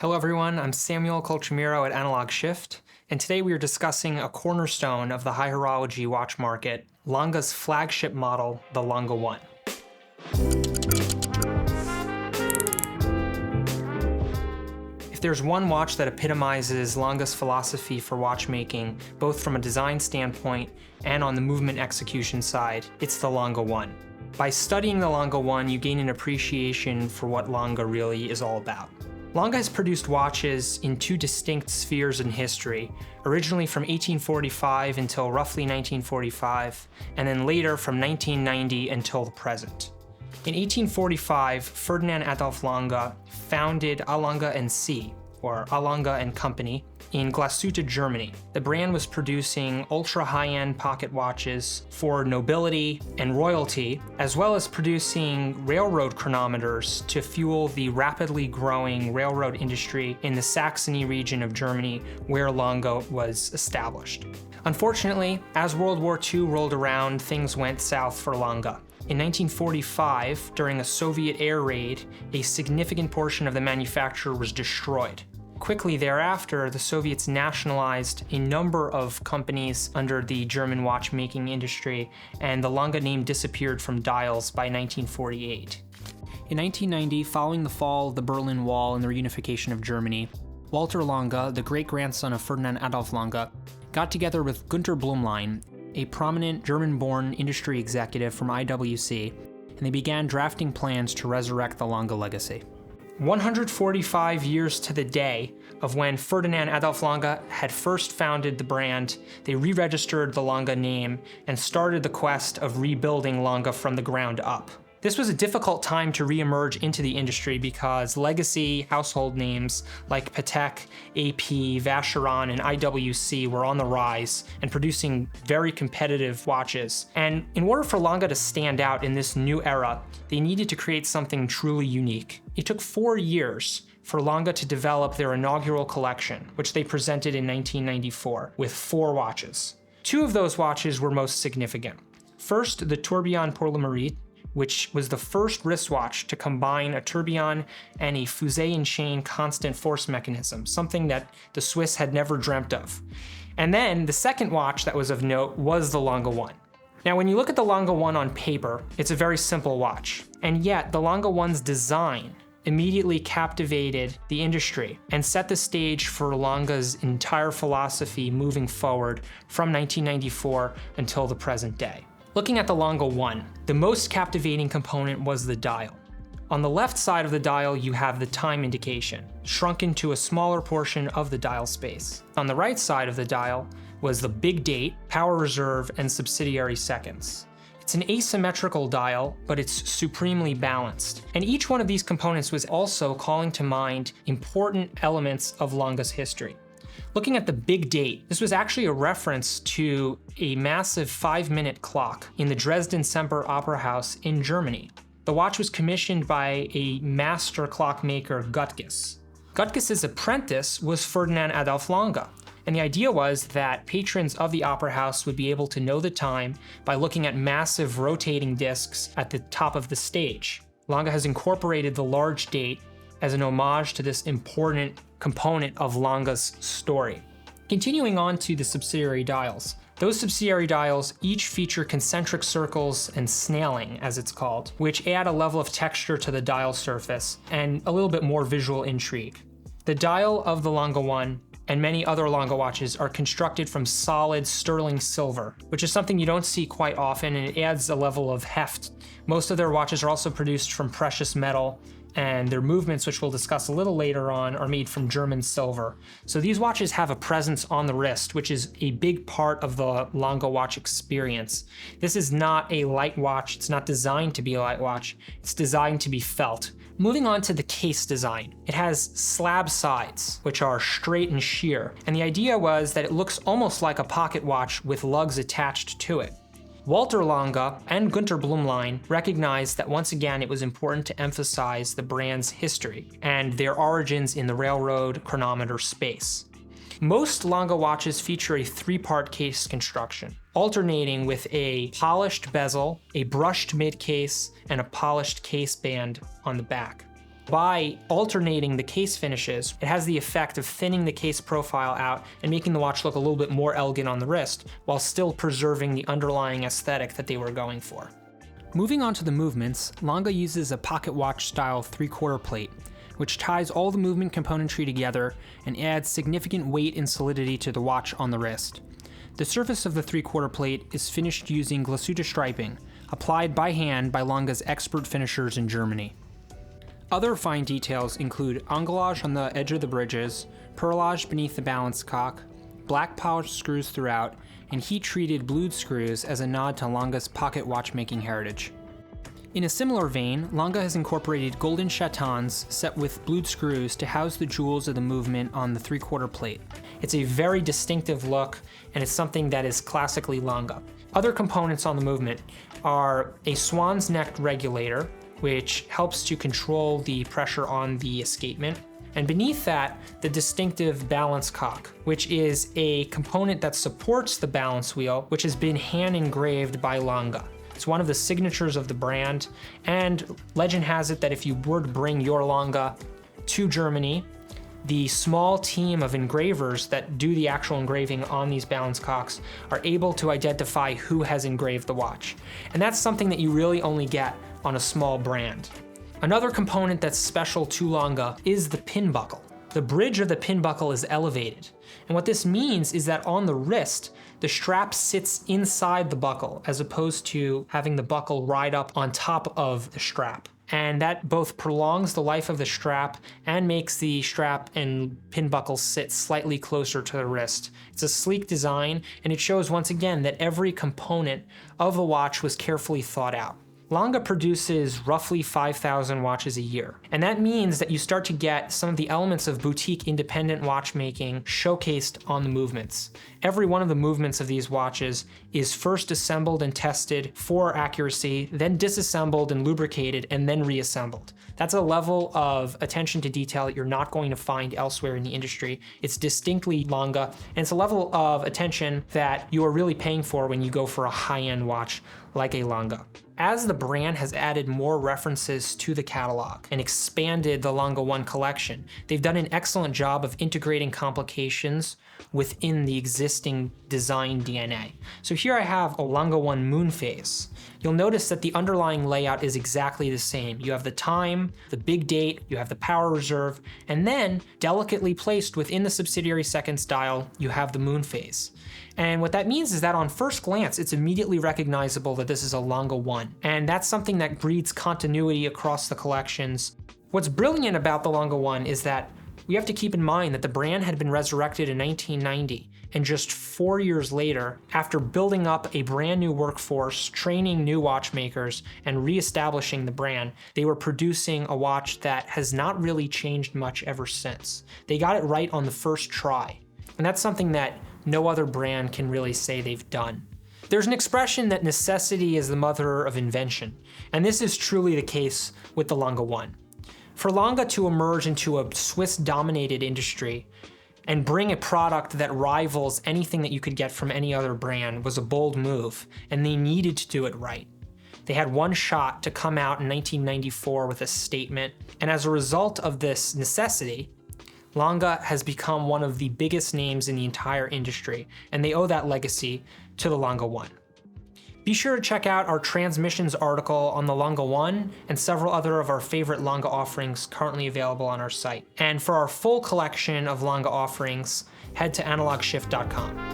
Hello everyone, I'm Samuel Colchamiro at Analog Shift, and today we are discussing a cornerstone of the high horology watch market, Lange's flagship model, the Lange 1. If there's one watch that epitomizes Lange's philosophy for watchmaking, both from a design standpoint and on the movement execution side, it's the Lange 1. By studying the Lange 1, you gain an appreciation for what Lange really is all about. Lange has produced watches in two distinct spheres in history, originally from 1845 until roughly 1945, and then later from 1990 until the present. In 1845, Ferdinand Adolf Lange founded A. Lange & C., or A. Lange & Company, in Glashütte, Germany. The brand was producing ultra-high-end pocket watches for nobility and royalty, as well as producing railroad chronometers to fuel the rapidly growing railroad industry in the Saxony region of Germany, where Lange was established. Unfortunately, as World War II rolled around, things went south for Lange. In 1945, during a Soviet air raid, a significant portion of the manufacture was destroyed. Quickly thereafter, the Soviets nationalized a number of companies under the German watchmaking industry, and the Lange name disappeared from dials by 1948. In 1990, following the fall of the Berlin Wall and the reunification of Germany, Walter Lange, the great-grandson of Ferdinand Adolf Lange, got together with Günter Blümlein, a prominent German-born industry executive from IWC, and they began drafting plans to resurrect the Lange legacy. 145 years to the day of when Ferdinand Adolf Lange had first founded the brand, they re-registered the Lange name and started the quest of rebuilding Lange from the ground up. This was a difficult time to re-emerge into the industry because legacy household names like Patek, AP, Vacheron, and IWC were on the rise and producing very competitive watches. And in order for Lange to stand out in this new era, they needed to create something truly unique. It took 4 years for Lange to develop their inaugural collection, which they presented in 1994 with 4 watches. 2 of those watches were most significant. First, the Tourbillon pour le Mérite, which was the first wristwatch to combine a tourbillon and a fusée-in-chain constant force mechanism, something that the Swiss had never dreamt of. And then the second watch that was of note was the Lange 1. Now, when you look at the Lange 1 on paper, it's a very simple watch, and yet the Lange 1's design immediately captivated the industry and set the stage for Lange's entire philosophy moving forward from 1994 until the present day. Looking at the Lange 1, the most captivating component was the dial. On the left side of the dial, you have the time indication, shrunk into a smaller portion of the dial space. On the right side of the dial was the big date, power reserve, and subsidiary seconds. It's an asymmetrical dial, but it's supremely balanced. And each one of these components was also calling to mind important elements of Lange's history. Looking at the big date, this was actually a reference to a massive 5-minute clock in the Dresden Semper Opera House in Germany. The watch was commissioned by a master clockmaker, Göttges. Göttges' apprentice was Ferdinand Adolf Lange, and the idea was that patrons of the opera house would be able to know the time by looking at massive rotating discs at the top of the stage. Lange has incorporated the large date as an homage to this important component of Lange's story. Continuing on to the subsidiary dials. Those subsidiary dials each feature concentric circles and snailing, as it's called, which add a level of texture to the dial surface and a little bit more visual intrigue. The dial of the Lange 1 and many other Lange watches are constructed from solid sterling silver, which is something you don't see quite often, and it adds a level of heft. Most of their watches are also produced from precious metal, and their movements, which we'll discuss a little later on, are made from German silver. So these watches have a presence on the wrist, which is a big part of the Lange watch experience. This is not a light watch. It's not designed to be a light watch. It's designed to be felt. Moving on to the case design. It has slab sides, which are straight and sheer. And the idea was that it looks almost like a pocket watch with lugs attached to it. Walter Lange and Günter Blümlein recognized that once again it was important to emphasize the brand's history and their origins in the railroad chronometer space. Most Lange watches feature a 3-part case construction, alternating with a polished bezel, a brushed mid-case, and a polished case band on the back. By alternating the case finishes, it has the effect of thinning the case profile out and making the watch look a little bit more elegant on the wrist, while still preserving the underlying aesthetic that they were going for. Moving on to the movements, Lange uses a pocket watch style 3/4 plate, which ties all the movement componentry together and adds significant weight and solidity to the watch on the wrist. The surface of the 3/4 plate is finished using glasuta striping, applied by hand by Lange's expert finishers in Germany. Other fine details include anglage on the edge of the bridges, perlage beneath the balance cock, black polished screws throughout, and heat-treated blued screws as a nod to Lange's pocket watchmaking heritage. In a similar vein, Lange has incorporated golden chatons set with blued screws to house the jewels of the movement on the 3/4 plate. It's a very distinctive look, and it's something that is classically Lange. Other components on the movement are a swan's neck regulator, which helps to control the pressure on the escapement. And beneath that, the distinctive balance cock, which is a component that supports the balance wheel, which has been hand engraved by Lange. It's one of the signatures of the brand, and legend has it that if you were to bring your Lange to Germany, the small team of engravers that do the actual engraving on these balance cocks are able to identify who has engraved the watch. And that's something that you really only get on a small brand. Another component that's special to Lange is the pin buckle. The bridge of the pin buckle is elevated. And what this means is that on the wrist, the strap sits inside the buckle as opposed to having the buckle ride up on top of the strap. And that both prolongs the life of the strap and makes the strap and pin buckle sit slightly closer to the wrist. It's a sleek design, and it shows once again that every component of the watch was carefully thought out. Lange produces roughly 5,000 watches a year, and that means that you start to get some of the elements of boutique independent watchmaking showcased on the movements. Every one of the movements of these watches is first assembled and tested for accuracy, then disassembled and lubricated, and then reassembled. That's a level of attention to detail that you're not going to find elsewhere in the industry. It's distinctly Lange, and it's a level of attention that you are really paying for when you go for a high-end watch like a Lange. As the brand has added more references to the catalog and expanded the Lange 1 collection, they've done an excellent job of integrating complications within the existing design DNA. So here I have a Lange 1 moon phase. You'll notice that the underlying layout is exactly the same. You have the time, the big date, you have the power reserve, and then delicately placed within the subsidiary seconds dial, you have the moon phase. And what that means is that on first glance, it's immediately recognizable that this is a Lange 1. And that's something that breeds continuity across the collections. What's brilliant about the Lange 1 is that we have to keep in mind that the brand had been resurrected in 1990. And just 4 years later, after building up a brand new workforce, training new watchmakers, and reestablishing the brand, they were producing a watch that has not really changed much ever since. They got it right on the first try. And that's something that no other brand can really say they've done. There's an expression that necessity is the mother of invention, and this is truly the case with the Lange 1. For Lange to emerge into a Swiss-dominated industry and bring a product that rivals anything that you could get from any other brand was a bold move, and they needed to do it right. They had one shot to come out in 1994 with a statement, and as a result of this necessity, Lange has become one of the biggest names in the entire industry, and they owe that legacy to the Lange 1. Be sure to check out our transmissions article on the Lange 1 and several other of our favorite Lange offerings currently available on our site. And for our full collection of Lange offerings, head to analogshift.com.